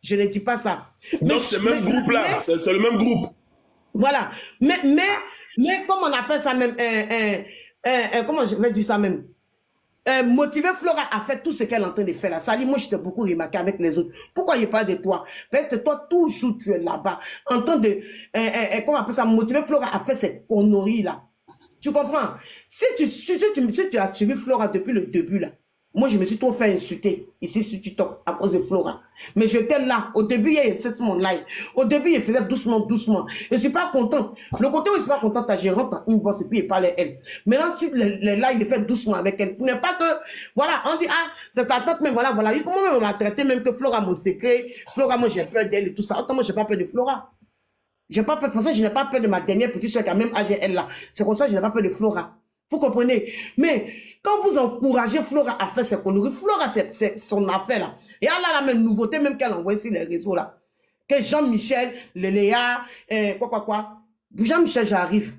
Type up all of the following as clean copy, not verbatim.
Je ne dis pas ça. Donc, c'est le même groupe-là. C'est le même groupe. Voilà. Mais comment on appelle ça même, comment je vais dire ça même, motiver Flora à faire tout ce qu'elle est en train de faire là. Ça dit, moi, je t'ai beaucoup remarqué avec les autres. Pourquoi il n'y a pas de toi? Parce que toi, toujours, tu es là-bas, en train de, comment on appelle ça, motiver Flora à faire cette connerie là. Tu comprends? Si tu as suivi Flora depuis le début là, moi, je me suis trop fait insulter ici sur TikTok à cause de Flora. Mais j'étais là. Au début, il y a mon live. Au début, il faisait doucement, doucement. Je ne suis pas content. Le côté où je ne suis pas content, je rentre en inbox et puis il parle à elle. Maintenant, si les lives, il fait doucement avec elle. Pour ne pas que, voilà, on dit, ah, c'est sa tante, mais voilà. Comment même on m'a traité, même que Flora, mon secret. Flora, moi, j'ai peur d'elle et tout ça. Autant moi, je n'ai pas peur de Flora. J'ai pas peur. De toute façon, je n'ai pas peur de ma dernière petite soeur qui a même âge elle là. C'est comme ça que je n'ai pas peur de Flora. Vous comprenez? Mais quand vous encouragez Flora à faire ses conneries, Flora, c'est son affaire là. Et elle a la même nouveauté, même qu'elle envoie sur les réseaux là. Que Jean-Michel, Léa, quoi. Jean-Michel, j'arrive.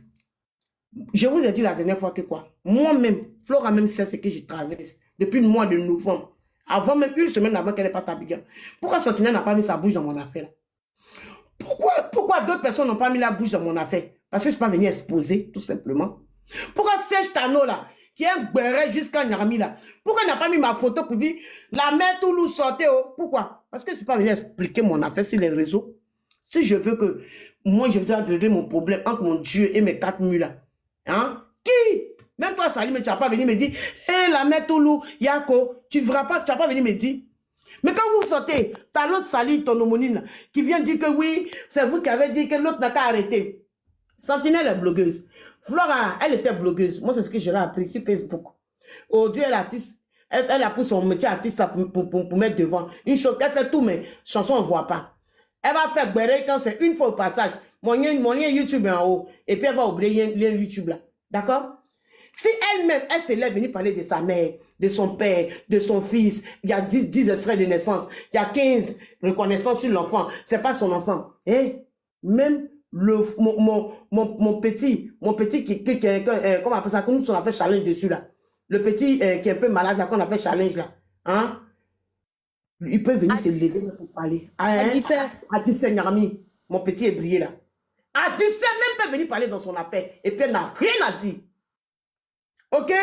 Je vous ai dit la dernière fois que quoi? Moi-même, Flora même sait ce que je traverse depuis le mois de novembre. Avant même une semaine avant qu'elle n'ait pas Tabiga. Pourquoi Sentinelle n'a pas mis sa bouche dans mon affaire là? Pourquoi d'autres personnes n'ont pas mis la bouche dans mon affaire? Parce que je ne suis pas venu exposer, tout simplement. Pourquoi Serge Tano, là, qui est un béret jusqu'à Nyarami, là, pourquoi il n'a pas mis ma photo pour dire la mère Toulouse sortait, oh? Pourquoi? Parce que je ne suis pas venu expliquer mon affaire sur les réseaux. Si je veux que, moi, je voudrais régler mon problème entre mon Dieu et mes 4 murs, là. Hein? Qui? Même toi, Salim, tu n'as pas venu me dire, hé, la mère Toulouse, Yako, tu n'as pas venu me dire. Mais quand vous sortez, t'as l'autre Sali, ton homonine, qui vient dire que oui, c'est vous qui avez dit que l'autre n'a qu'à arrêter. Sentinelle est blogueuse. Flora, elle était blogueuse. Moi, c'est ce que j'ai appris sur Facebook. Aujourd'hui, elle est artiste. Elle a pris son métier artiste pour mettre devant. Une chose, elle fait tout, mais chanson, on ne voit pas. Elle va faire béret quand c'est une fois au passage. Mon lien YouTube est en haut. Et puis, elle va oublier le lien YouTube là. D'accord? Si elle-même, elle se lève venir parler de sa mère, de son père, de son fils, il y a 10 extraits de naissance, il y a 15 reconnaissances sur l'enfant, c'est pas son enfant. Et même mon petit qui comment on appelle ça, comme on appelle challenge dessus là, le petit qui est un peu malade là, qu'on appelle challenge là, hein, il peut venir se lever pour parler. À 17 Nyarami, mon petit est brillé là. À 17 même peut venir parler dans son affaire et puis elle n'a rien à dire. Ok?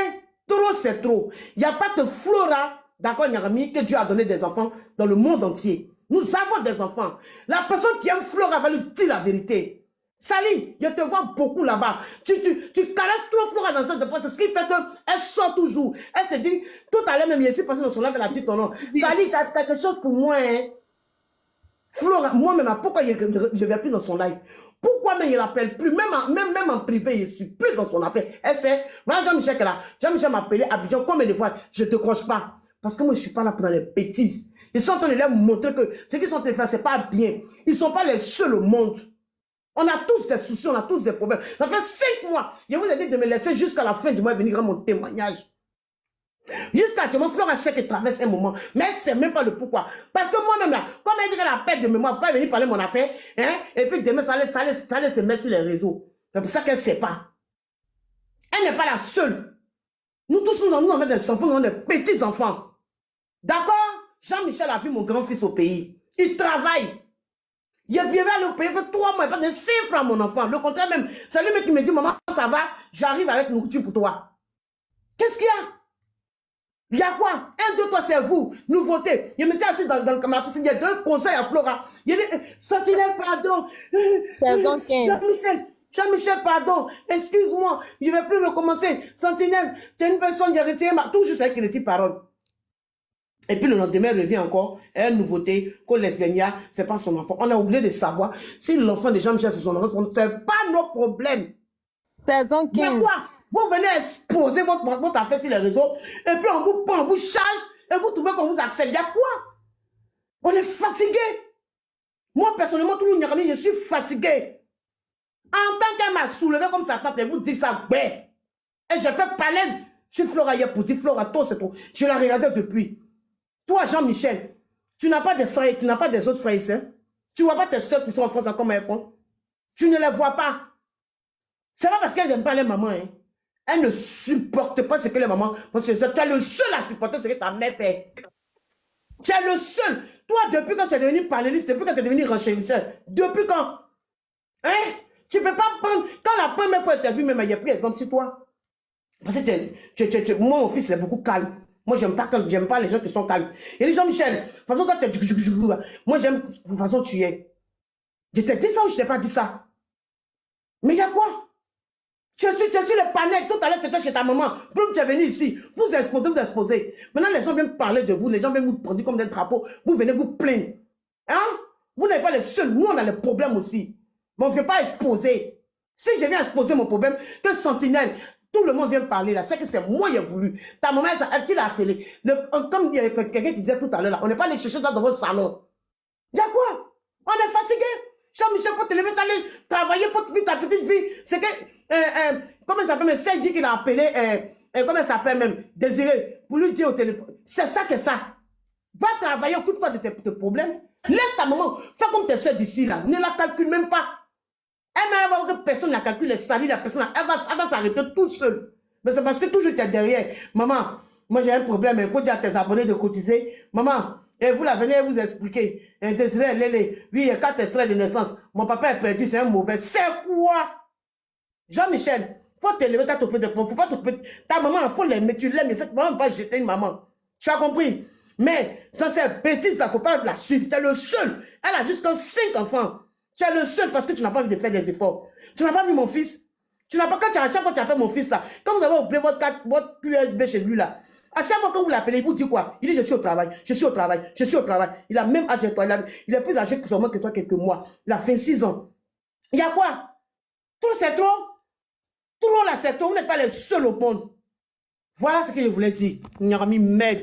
Trop, c'est trop. Il n'y a pas de Flora, d'accord, Nyarami, que Dieu a donné des enfants dans le monde entier. Nous avons des enfants. La personne qui aime Flora va lui dire la vérité. Sali, je te vois beaucoup là-bas. Tu caresses trop Flora dans cette dépense. C'est ce qui fait qu'elle sort toujours. Elle se dit, tout à l'heure même, je suis passé dans son live, elle a dit ton nom. Sali, tu as quelque chose pour moi, hein? Flora, moi-même, pourquoi je ne vais plus dans son live? Pourquoi même il l'appelle plus? Même en privé, je ne suis plus dans son affaire. Elle fait, voilà Jean-Michel là. Jean-Michel m'a appelé Abidjan, combien de fois je ne te croche pas? Parce que moi, je ne suis pas là pour dans les bêtises. Ils sont en train de leur montrer que ce qu'ils sont en train de faire, ce n'est pas bien. Ils ne sont pas les seuls au monde. On a tous des soucis, on a tous des problèmes. Ça fait 5 mois. Je vous ai dit de me laisser jusqu'à la fin du mois venir rendre mon témoignage. Jusqu'à actuellement, Flora sait qu'elle traverse un moment, mais elle ne sait même pas le pourquoi. Parce que moi-même là, comme elle dit qu'elle a perte de mémoire, pourquoi elle venir parler de mon affaire, hein, et puis demain, ça allait se mettre sur les réseaux. C'est pour ça qu'elle ne sait pas. Elle n'est pas la seule. Nous tous, nous avons des enfants, nous avons des petits enfants. D'accord? Jean-Michel a vu mon grand-fils au pays. Il travaille. Il vient aller au pays que 3 mois, pas de 5 francs, mon enfant. Le contraire même, c'est lui qui me dit, maman, ça va, j'arrive avec nourriture pour toi. Qu'est-ce qu'il y a? Il y a quoi? 1, 2, 3, c'est vous. Nouveauté. Je me suis assis dans le camarade. Il y a 2 conseils à Flora. Il y a dit, Sentinelle, pardon. Jean-Michel, pardon. Excuse-moi. Je ne vais plus recommencer. Sentinelle, tu es une personne, j'ai retiré ma... Toujours avec les petites paroles. Et puis le lendemain, elle revient encore. Une nouveauté, que lesbienne, c'est pas son enfant. On a oublié de savoir si l'enfant de Jean-Michel, c'est son enfant. C'est pas nos problèmes. Saison 15. Mais quoi? Vous venez exposer votre affaire sur les réseaux, et puis on vous prend, on vous charge, et vous trouvez qu'on vous accepte. Il y a quoi? On est fatigué. Moi, personnellement, tout le monde, je suis fatigué. En tant qu'elle m'a soulevé comme ça, et vous dites ça, ouais. Et j'ai fait parler sur Flora hier pour dire, Flora, toi, c'est trop. Je la regardais depuis. Toi, Jean-Michel, tu n'as pas de frères, tu n'as pas des autres frères ici. Tu ne vois pas tes soeurs qui sont en France comme elles font. Tu ne les vois pas. C'est pas parce qu'elles n'aiment pas les mamans, hein. Elle ne supporte pas ce que les mamans font. Tu es le seul à supporter ce que ta mère fait. Tu es le seul. Toi, depuis quand tu es devenu panéliste, depuis quand tu es devenu renchérisseur, depuis quand? Hein? Tu ne peux pas prendre... Quand la première fois que tu as vu, même, il y a pris exemple sur toi. Parce que moi, mon fils, il est beaucoup calme. Moi, j'aime pas les gens qui sont calmes. Il y a des gens, Michel, de toute façon, toi, moi, j'aime de toute façon, tu es. Je t'ai dit ça ou je t'ai pas dit ça? Mais il y a quoi? Tu es sur le panel, tout à l'heure tu étais chez ta maman, puis tu es venu ici, vous exposez. Maintenant les gens viennent parler de vous, les gens viennent vous prendre comme des drapeaux, vous venez vous plaindre. Hein? Vous n'êtes pas les seuls, nous on a les problèmes aussi. Mais on ne veut pas exposer. Si je viens exposer mon problème, que Sentinelle, tout le monde vient parler là, c'est que c'est moi qui ai voulu. Ta maman, elle qui l'a harcelé. Comme il y a quelqu'un qui disait tout à l'heure là, on n'est pas allé chercher dans votre salon. Il y a quoi? On est fatigué. Jean-Michel, faut te lever, t'aller travailler, faut vivre ta petite vie. C'est que, comment ça s'appelle, c'est dit qu'il a appelé, comment ça s'appelle même, Désiré, pour lui dire au téléphone. C'est ça que ça. Va travailler, occupe-toi de tes problèmes. Laisse ta maman, fais comme tes soeurs d'ici là. Ne la calcule même pas. Elle va voir que personne ne la calcule, elle salit la personne, elle va s'arrêter toute seule. Mais c'est parce que toujours tu es derrière. Maman, moi j'ai un problème, il faut dire à tes abonnés de cotiser. Maman, et vous la venez vous expliquer. Désiré, Lélé, oui, il y a 4 extraits de naissance. Mon papa est perdu, c'est un mauvais. C'est quoi? Jean-Michel, faut t'élever, t'as t'occuper de faut pas t'occuper. Ta maman, il faut l'aimer, tu l'aimes, mais cette maman va jeter une maman. Tu as compris? Mais, ça c'est bêtise, là, faut pas la suivre. Tu es le seul. Elle a jusqu'à 5 enfants. Tu es le seul parce que tu n'as pas envie de faire des efforts. Tu n'as pas vu mon fils? Tu n'as pas, quand tu as, chaque fois que tu appelles mon fils là, quand vous avez oublié votre USB chez lui là, à chaque fois que vous l'appelez, il vous dit quoi? Il dit je suis au travail, je suis au travail, je suis au travail. Il a même âgé que toi, il est plus âgé que toi quelques mois. Il a 26 ans. Il y a quoi? Tout c'est trop. Tout là c'est trop. Vous n'êtes pas les seuls au monde. Voilà ce que je voulais dire. Il y aura mis med.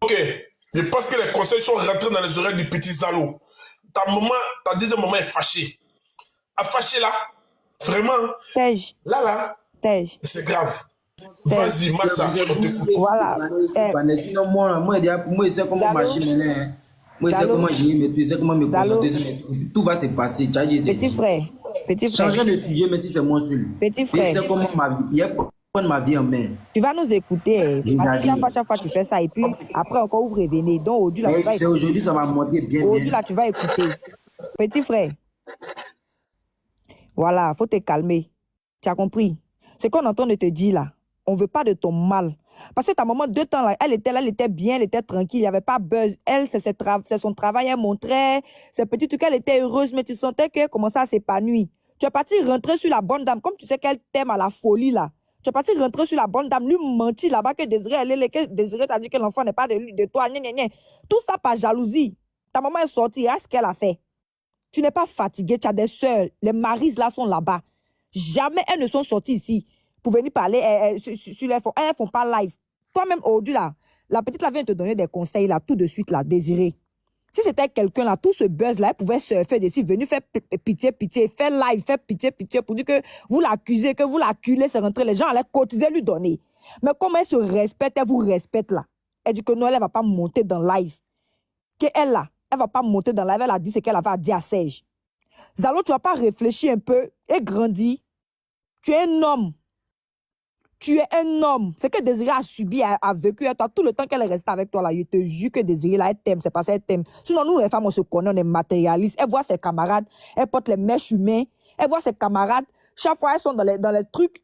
Ok. Je pense que les conseils sont rentrés dans les oreilles du petit Zalo. Ta deuxième maman est fâchée. A fâché là. Vraiment. Tej. Là. Tej. C'est grave. Vas-y, Massa, on t'écoute. Voilà. Sinon, moi, je sais comment machine est. Moi, je sais comment j'ai mais tu sais comment me concentrer. Tout va se passer. Petit frère. Changer de sujet, mais si c'est moi seul. Petit frère. Je sais comment prendre ma vie en main. Tu vas nous écouter. Parce que chaque fois tu fais ça et puis après encore vous revenez. Donc aujourd'hui là, tu vas écouter. C'est aujourd'hui, ça va monter bien. Aujourd'hui là, tu vas écouter. Petit frère. Voilà, faut te calmer. Tu as compris? Ce qu'on entend de te dire là, on veut pas de ton mal. Parce que ta maman, 2 temps là, elle était bien, elle était tranquille, il n'y avait pas buzz. Elle, c'est son travail, elle montrait ses petits trucs, elle était heureuse, mais tu sentais qu'elle commençait à s'épanouir. Tu es parti rentrer sur la bonne dame, comme tu sais qu'elle t'aime à la folie là. Tu es parti rentrer sur la bonne dame, lui mentir là-bas que Désiré t'a dit que l'enfant n'est pas de toi. Tout ça par jalousie. Ta maman est sortie, regarde ce qu'elle a fait. Tu n'es pas fatigué, tu as des soeurs, les maris là sont là-bas. Jamais elles ne sont sorties ici pour venir parler sur les fonds. Elles ne font pas live. Toi-même, aujourd'hui, là, la petite là vient te donner des conseils là, tout de suite, là, Désiré. Si c'était quelqu'un là, tout ce buzz là, elle pouvait surfer dessus, venir faire pitié, faire live, faire pitié, pour dire que vous l'accusez, que vous l'acculez, c'est rentré, les gens allaient cotiser, lui donner. Mais comme elle se respecte, elle vous respecte là. Elle dit que non, elle ne va pas monter dans live. Qu'elle là, elle ne va pas monter dans live, elle a dit ce qu'elle avait à dire à Serge. Zalo, tu ne vas pas réfléchir un peu et grandir. Tu es un homme. Tu es un homme. Ce que Désiré a subi, a vécu à toi, tout le temps qu'elle est restée avec toi, là, je te jure que Désiré, là, elle t'aime, c'est parce qu'elle t'aime. Sinon, nous, les femmes, on se connaît, on est matérialistes. Elle voit ses camarades, elle porte les mèches humaines, elle voit ses camarades, chaque fois, elles sont dans les trucs.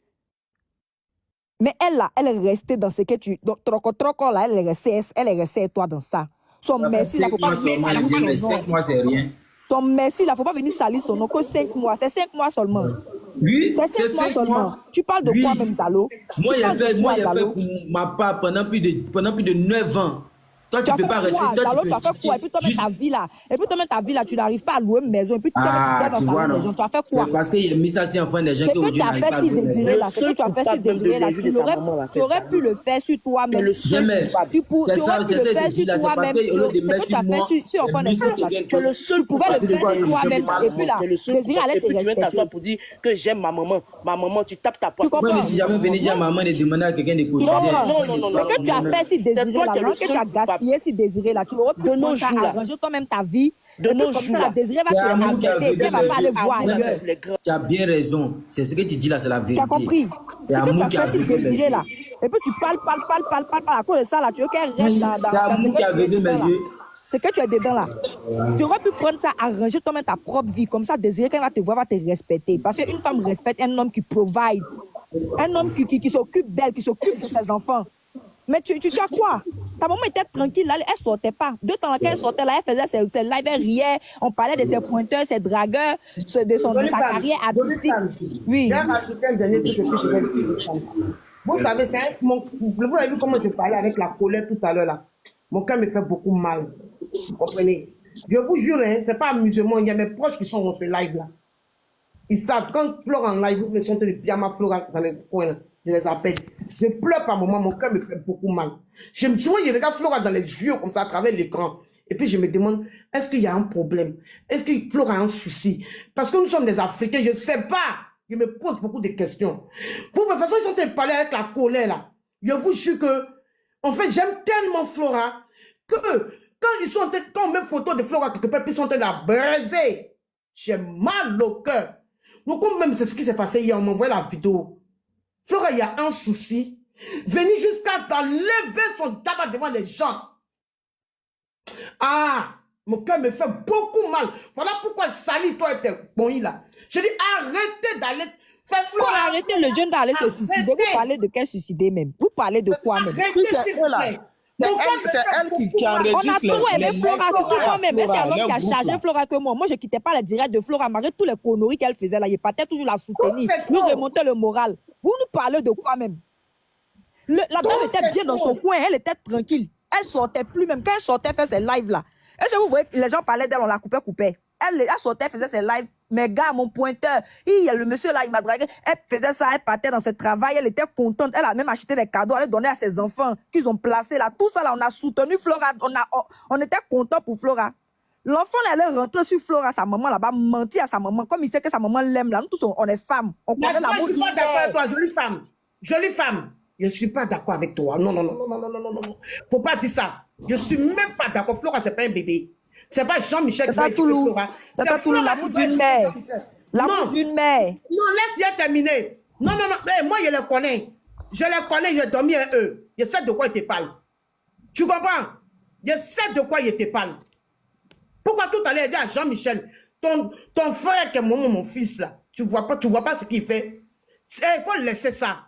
Mais elle, là, elle est restée dans ce que tu... Donc, troco, là, elle est restée avec toi dans ça. Son merci, là, faut pas venir 5 mois, c'est rien. Ton merci, là, faut pas venir salir son nom, que 5 mois. C'est 5 mois seulement. Oui, c'est 5 mois seulement. Tu parles de quoi même, Zalo? Moi, il a fait pour ma part pendant plus de 9 ans. Toi, tu ne peux pas rester. Zalo, tu as fait quoi? Et puis toi, ta vie là. Et puis toi, ta vie là, tu n'arrives pas à louer une maison. Et puis toi, tu donnes dans sa maison. Tu as fait quoi? Parce qu'il a mis ça si enfant des gens qui aujourd'hui n'arrivent pas à louer. Ce que tu as fait si Désiré là, tu aurais pu le faire sur toi-même. Tu aurais pu le faire sur toi-même. Ce que tu as fait sur enfant des gens là, tu pouvais le faire sur toi-même. Et puis là, Désiré allait te respecter. Pour dire que j'aime ma maman. Ma maman, tu tapes ta poitrine. Tu comprends? Moi, si jamais venu dire à maman de demander à quelqu'un de cotiser. Non. Ce que tu as fait si Désiré là, que tu as gaspillé copier si Désiré là. Tu aurais pu De nos prendre ça, jours, là. arranger toi-même ta vie. De Et puis nos comme jours, ça, la là. Désiré va C'est te amour qui a arrêter. vécu Elle va pas aller les voir yeux. ailleurs. Tu as bien raison. C'est ce que tu dis là, c'est la Tu vérité. as compris? C'est Ce que tu amour as qui a fait si vécu les Désiré yeux. là. Et puis tu parles à cause de ça là. Tu veux qu'elle reste dans C'est amour qui a ce que tu es vécu mes dedans là. yeux. C'est que tu es dedans là. Tu aurais pu prendre ça, arranger toi-même ta propre vie. Comme ça, Désiré, quand elle va te voir, va te respecter. Parce qu'une femme respecte un homme qui provide. Un homme qui s'occupe d'elle, qui s'occupe de ses enfants. Mais tu as quoi? Ta maman était tranquille, là, elle sortait pas. De temps en temps, elle sortait là, elle faisait ses lives, elle riait. On parlait de ses pointeurs, ses dragueurs, de sa carrière artistique. Oui. J'ai rajouté un dernier truc et puis je vais le dire. Vous savez, vous avez vu comment je parlais avec la colère tout à l'heure là. Mon cœur me fait beaucoup mal. Vous comprenez? Je vous jure, hein, c'est pas amusement. Il y a mes proches qui sont dans ce live là. Ils savent, quand Flora en live, vous me sentez les pyjamas Flora dans les coins là. Je les appelle. Je pleure par moment, mon cœur me fait beaucoup mal. Je regarde Flora dans les yeux comme ça à travers l'écran. Et puis je me demande, est-ce qu'il y a un problème? Est-ce que Flora a un souci? Parce que nous sommes des Africains, je ne sais pas. Je me pose beaucoup de questions. Vous, de toute façon, ils sont en train de parler avec la colère là. Je vous jure que, en fait, j'aime tellement Flora que quand on met photo de Flora quelque part, puis ils sont en train de la briser. J'ai mal au cœur. Donc, même c'est ce qui s'est passé hier, on m'a envoyé la vidéo. Flora, il y a un souci. Venir jusqu'à lever son tabac devant les gens. Ah, mon cœur me fait beaucoup mal. Voilà pourquoi Sali, toi, était bon là. Je dis, arrêtez d'aller faire Flora. Arrêtez le jeune d'aller se suicider. Vous parlez de quel suicider même? Vous parlez de quoi même? Arrêtez, s'il vous plaît. C'est elle qui On a enregistre trop aimé Flora, surtout moi-même. C'est un homme qui a groupe, chargé là. Flora que moi. Moi, je ne quittais pas les directs de Flora, malgré tous les conneries qu'elle faisait là. Il partait toujours la soutenir, nous remonter le moral. Vous nous parlez de quoi même? La dame était bien dans son coin, elle était tranquille. Elle sortait plus même. Quand elle sortait faire ses lives là, est-ce que vous voyez que les gens parlaient d'elle, on la coupait. Elle sortait, faisait ses lives. Mais gars, mon pointeur, il y a le monsieur là, il m'a dragué. Elle faisait ça, elle partait dans ce travail, elle était contente. Elle a même acheté des cadeaux, elle donnait à ses enfants qu'ils ont placés là. Tout ça là, on a soutenu Flora, on était content pour Flora. L'enfant là, elle est rentrée sur Flora, sa maman là-bas, menti à sa maman, comme il sait que sa maman l'aime là. Nous tous, on est femmes. On connaît l'amour. Je ne suis pas d'accord avec toi, jolie femme. Jolie femme. Je ne suis pas d'accord avec toi. Non. Faut pas dire ça. Je ne suis même pas d'accord. Flora, ce n'est pas un bébé. C'est pas Jean-Michel qui va tuer Flora. C'est pas tout l'amour d'une mère. L'amour d'une mère. Non, laisse-y terminer. Non. Mais moi, je les connais. Je les connais, j'ai dormi avec eux. Je sais de quoi ils te parlent. Tu comprends? Je sais de quoi ils te parlent. Pourquoi tout à l'heure, dire à Jean-Michel, ton frère qui est mon fils là, tu vois pas ce qu'il fait? Il faut laisser ça.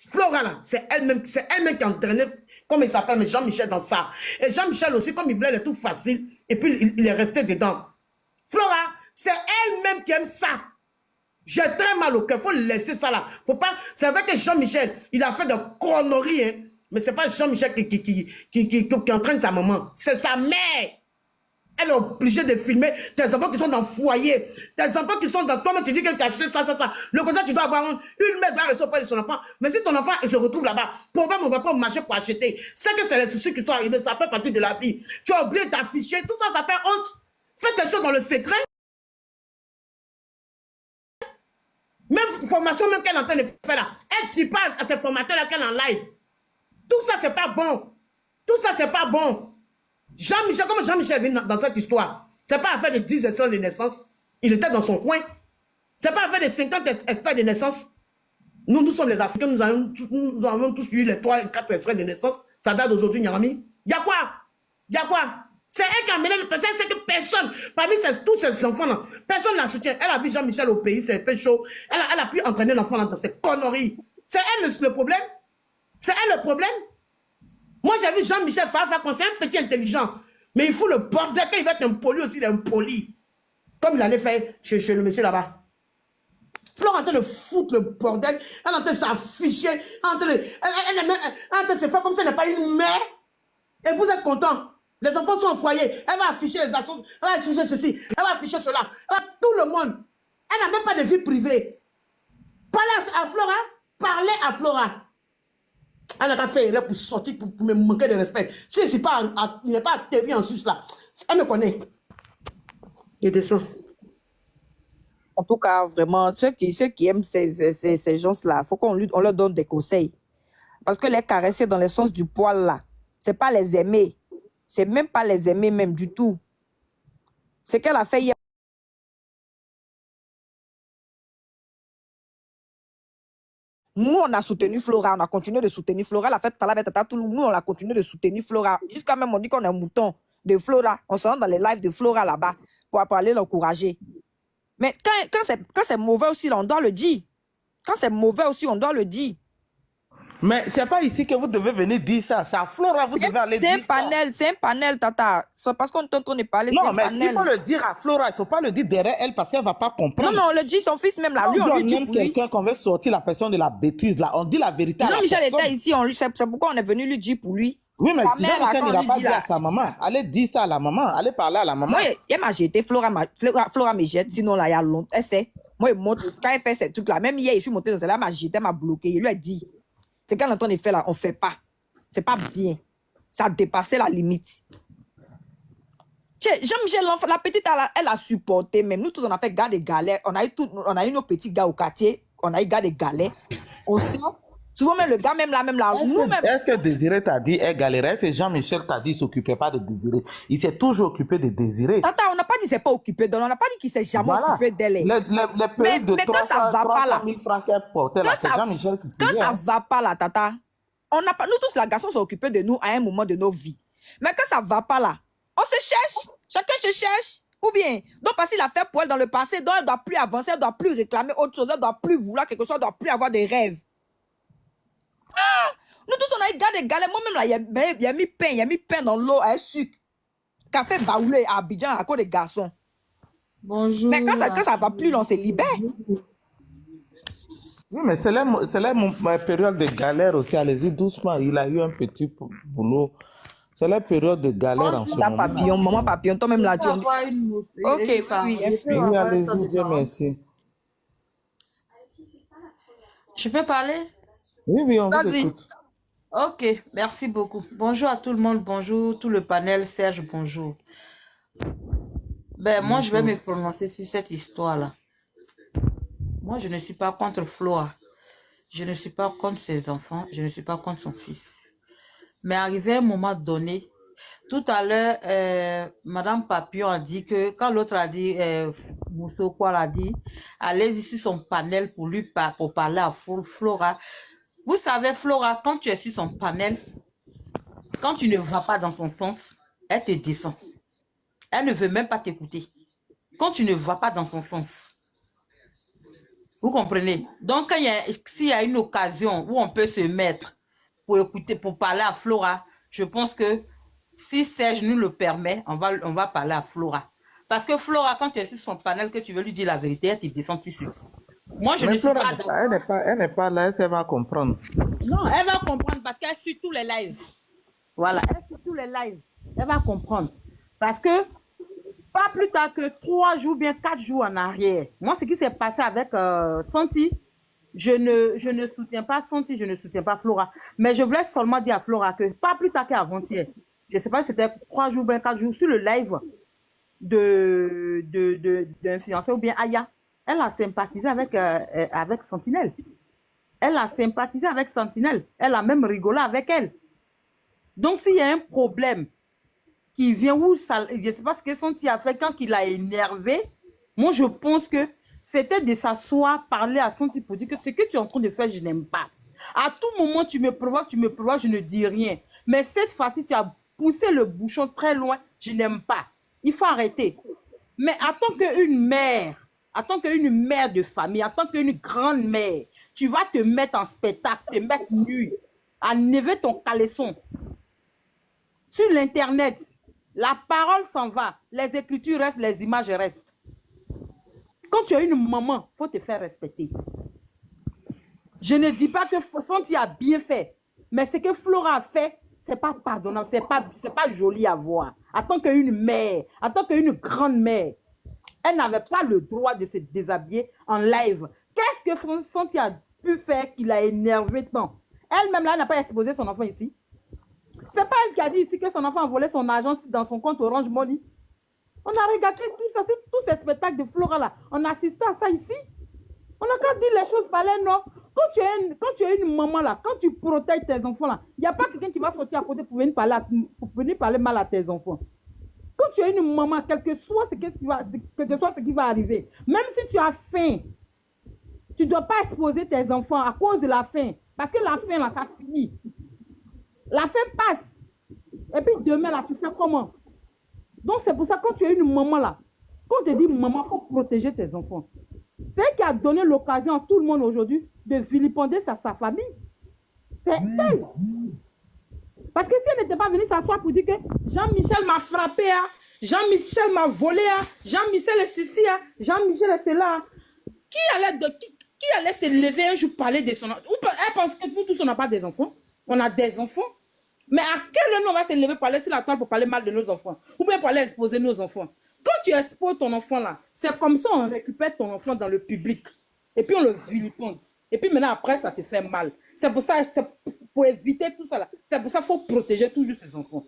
Flora là, c'est elle-même qui a entraîné, comme il s'appelle, mais Jean-Michel dans ça. Et Jean-Michel aussi, comme il voulait le tout facile, et puis il est resté dedans. Flora, c'est elle-même qui aime ça. J'ai très mal au cœur, il faut laisser ça là. Faut pas, c'est vrai que Jean-Michel, il a fait de conneries, hein, mais c'est pas Jean-Michel qui entraîne sa maman, c'est sa mère. Elle est obligée de filmer tes enfants qui sont dans le foyer. Tes enfants qui sont dans... Toi-même, tu dis que tu as acheté ça. Le côté, tu dois avoir une mère doit rester auprès de son enfant. Mais si ton enfant il se retrouve là-bas, pourquoi on ne va pas au marché pour acheter? C'est que c'est les soucis qui sont arrivés. Ça fait partie de la vie. Tu as oublié d'afficher. Tout ça, ça fait honte. Fais tes choses dans le secret. Même formation même qu'elle est en train de faire là. Elle dit pas à ces formateurs-là qu'elle est en live. Tout ça, c'est pas bon. Tout ça, c'est pas bon. Jean-Michel, comment Jean-Michel est venu dans cette histoire? C'est pas affaire de 10 extraits de naissance. Il était dans son coin. C'est pas affaire de 50 extraits de naissance. Nous sommes les Africains, nous avons tous eu les 3 et 4 extraits de naissance. Ça date d'aujourd'hui, Nyarami. Il y a quoi? C'est elle qui a mené le personne, c'est que personne, parmi tous ces enfants-là, personne ne la soutient. Elle a vu Jean-Michel au pays, c'est un peu chaud. Elle a pu entraîner l'enfant dans ces conneries. C'est elle le problème? C'est elle le problème? Moi, j'ai vu Jean-Michel Fafa, c'est un petit intelligent. Mais il fout le bordel, quand il va être impoli aussi, il est impoli. Comme il allait faire chez le monsieur là-bas. Flore est en train de foutre le bordel, elle est en train de s'afficher, elle est en train de se faire comme si elle n'est pas une mère. Et vous êtes content. Les enfants sont au foyer, elle va afficher les assos, elle va afficher ceci, elle va afficher cela. Tout le monde. Elle n'a même pas de vie privée. Parlez à Flora, parlez à Flora. Elle n'a pas fait erreur pour sortir, pour me manquer de respect. Si il n'est pas atterri en Suisse là, elle me connaît. Il descend. En tout cas, vraiment, ceux qui aiment ces gens-là, il faut qu'on leur donne des conseils. Parce que les caresser dans le sens du poil là, c'est pas les aimer. C'est même pas les aimer même du tout. Ce qu'elle a fait hier. Nous, on a soutenu Flora, on a continué de soutenir Flora. Elle a fait parler avec Tata Toulou. Nous, on a continué de soutenir Flora. Jusqu'à même, on dit qu'on est un mouton de Flora. On se rend dans les lives de Flora là-bas pour aller l'encourager. Mais quand c'est mauvais aussi, là, on doit le dire. Quand c'est mauvais aussi, on doit le dire. Mais c'est pas ici que vous devez venir dire ça. C'est à Flora, vous devez aller dire ça. C'est un panel, Tata. C'est parce qu'on t'entend parler, Non, mais il faut le dire à Flora. Il ne faut pas le dire derrière elle parce qu'elle ne va pas comprendre. Non, mais on le dit, son fils même là. Lui, on lui dit pour lui. Quelqu'un qu'on veut sortir la personne de la bêtise là. On dit la vérité à la personne. Jean-Michel était ici, c'est pourquoi on est venu lui dire pour lui. Oui, mais si Jean-Michel n'ira pas dire à sa maman, allez dire ça à la maman, allez parler à la maman. Moi, elle m'a jeté, Flora me jette, sinon là, il y a longtemps, elle sait. Moi, il monte, quand elle fait ces trucs-là, même hier, je suis monté dans celle-là, elle m'a jeté, elle m'a bloqué. Il lui a dit, c'est quand on est fait là, on ne fait pas. C'est pas bien. Ça a dépassé la limite. Jean-Michel, la petite, elle a supporté, même nous tous, on a fait gars des galères. On a eu nos petits gars au quartier, on a eu gars des galères. On sent. Souvent, même le gars, même là, Est-ce que Désiré t'a dit, elle galérait? Est-ce que Jean-Michel t'a dit, il ne s'occupait pas de Désiré? Il s'est toujours occupé de Désiré. Tata, on n'a pas dit qu'il ne s'est pas occupé d'elle. On n'a pas dit qu'il ne s'est jamais occupé d'elle. Mais quand ça va pas là, quand ça va pas là, Tata, nous tous, la garçon, s'est occupé de nous à un moment de nos vies. Mais quand ça va pas là, on se cherche. Chacun se cherche. Ou bien, donc parce qu'il a fait pour elle dans le passé, donc elle ne doit plus avancer, elle ne doit plus réclamer autre chose, elle ne doit plus vouloir quelque chose, elle ne doit plus avoir des rêves. Nous tous, on a eu des galets. Moi-même, là, il y a mis pain dans l'eau avec sucre. Café baoulé à Abidjan à cause des garçons. Bonjour. Mais quand ça va plus, on se libère. Oui, mais c'est la période de galère aussi. Allez-y doucement. Il a eu un petit boulot. C'est la période de galère en ce moment. Papillon, maman papillon, toi-même là, tu ok, oui. Oui, allez-y, Dieu merci. Je peux parler? Oui, on vous écoute. Ok, merci beaucoup. Bonjour à tout le monde, bonjour tout le panel. Serge, bonjour. Moi, je vais me prononcer sur cette histoire-là. Moi, je ne suis pas contre Flora. Je ne suis pas contre ses enfants. Je ne suis pas contre son fils. Mais arrivé à un moment donné, tout à l'heure, Madame Papillon a dit que, quand l'autre a dit, Mousso quoi l'a dit, allez-y sur son panel pour parler à Flora. Vous savez, Flora, quand tu es sur son panel, quand tu ne vas pas dans son sens, elle te descend. Elle ne veut même pas t'écouter. Quand tu ne vas pas dans son sens. Vous comprenez? Donc, s'il y a une occasion où on peut se mettre pour écouter, pour parler à Flora, je pense que si Serge nous le permet, on va parler à Flora. Parce que Flora, quand tu es sur son panel, que tu veux lui dire la vérité, elle te descend tout de suite. Moi, je ne suis pas d'accord. Elle n'est pas là, elle va comprendre. Non, elle va comprendre parce qu'elle suit tous les lives. Voilà, elle suit tous les lives. Elle va comprendre. Parce que, pas plus tard que 3 jours, bien 4 jours en arrière, moi, ce qui s'est passé avec Santi, je ne soutiens pas Santi, je ne soutiens pas Flora. Mais je voulais seulement dire à Flora que, pas plus tard qu'avant-hier, je ne sais pas si c'était 3 jours, bien 4 jours, sur le live d'influenceur ou bien Aya. Elle a sympathisé avec Sentinelle. Elle a sympathisé avec Sentinelle. Elle a même rigolé avec elle. Donc, s'il y a un problème qui vient où ça, je ne sais pas ce que Sentinelle a fait quand il a énervé, moi, je pense que c'était de s'asseoir, parler à Sentinelle pour dire que ce que tu es en train de faire, je n'aime pas. À tout moment, tu me provoques, je ne dis rien. Mais cette fois-ci, tu as poussé le bouchon très loin, je n'aime pas. Il faut arrêter. Mais en tant qu'une mère, de famille, en tant qu'une grande mère, tu vas te mettre en spectacle, te mettre nu, à lever ton caleçon. Sur l'Internet, la parole s'en va, les écritures restent, les images restent. Quand tu es une maman, il faut te faire respecter. Je ne dis pas que Santi a bien fait, mais ce que Flora a fait, c'est pas pardonnable, c'est pas joli à voir. En tant qu'une mère, en tant qu'une grande mère, elle n'avait pas le droit de se déshabiller en live. Qu'est-ce que Santi a pu faire qu'il a énervé tant? Elle-même, là, elle n'a pas exposé son enfant ici. C'est pas elle qui a dit ici que son enfant a volé son argent dans son compte Orange Money. On a regardé tout ça, tous ces spectacles de Flora là. On a assisté à ça ici. On a qu'à dire les choses par les noms. quand tu es une maman là, quand tu protèges tes enfants là, il n'y a pas quelqu'un qui va sortir à côté pour venir parler mal à tes enfants. Quand tu es une maman, quel que soit ce qui va arriver, même si tu as faim, tu ne dois pas exposer tes enfants à cause de la faim. Parce que la faim là, ça finit. La faim passe. Et puis demain là, tu sais comment. Donc c'est pour ça que quand tu es une maman là, quand on te dit maman, il faut protéger tes enfants. C'est elle qui a donné l'occasion à tout le monde aujourd'hui de vilipender sa famille. C'est elle. Parce que si elle n'était pas venue s'asseoir pour dire que Jean-Michel m'a frappé, Jean-Michel m'a volé, Jean-Michel est ceci, Jean-Michel est cela, qui allait se lever un jour parler de son enfant? Elle pense que nous tous on n'a pas des enfants. On a des enfants. Mais à quel nom on va se lever parler sur la toile pour parler mal de nos enfants? Ou bien pour aller exposer nos enfants? Quand tu exposes ton enfant là, c'est comme ça on récupère ton enfant dans le public. Et puis on le vilipende. Et puis maintenant après ça te fait mal. C'est pour ça, pour éviter tout ça là. C'est pour ça qu'il faut protéger toujours ses enfants.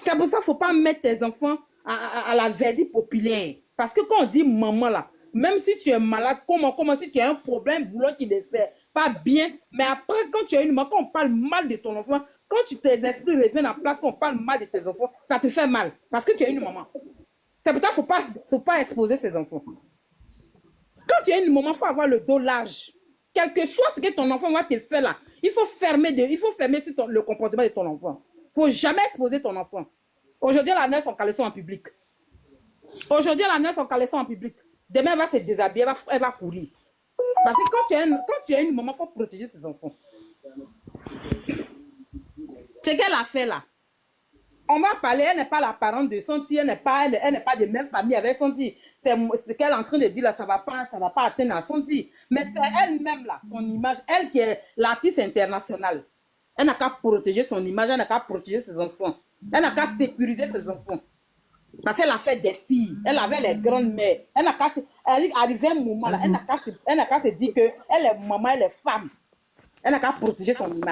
C'est pour ça qu'il ne faut pas mettre tes enfants à la verdict populaire. Parce que quand on dit maman là, même si tu es malade, comment si tu as un problème, boulot qui ne fait pas bien, mais après quand tu as une maman, quand on parle mal de ton enfant, quand tes esprits reviennent en place, quand on parle mal de tes enfants, ça te fait mal. Parce que tu as une maman. C'est pour ça qu'il ne faut pas exposer ses enfants. Quand tu es une maman, il faut avoir le dos large. Quel que soit ce que ton enfant va te faire là, il faut fermer sur le comportement de ton enfant. Il ne faut jamais exposer ton enfant. Aujourd'hui, la nurse en caleçon en public. Aujourd'hui, la nurse en caleçon en public. Demain, elle va se déshabiller, elle va courir. Parce que quand tu es une maman, il faut protéger ses enfants. Ce qu'elle a fait là, on va parler, elle n'est pas la parente de Santi, elle n'est pas de même famille avec Santi. C'est ce qu'elle est en train de dire là, ça va pas atteindre à Santi. Mais c'est elle-même là, son image, elle qui est l'artiste internationale. Elle n'a qu'à protéger son image, elle n'a qu'à protéger ses enfants. Elle n'a qu'à sécuriser ses enfants. Parce qu'elle a fait des filles, elle avait les grandes mères. Elle arrivait un moment là, elle n'a qu'à se dire qu'elle est maman, elle est femme. Elle n'a qu'à protéger son image.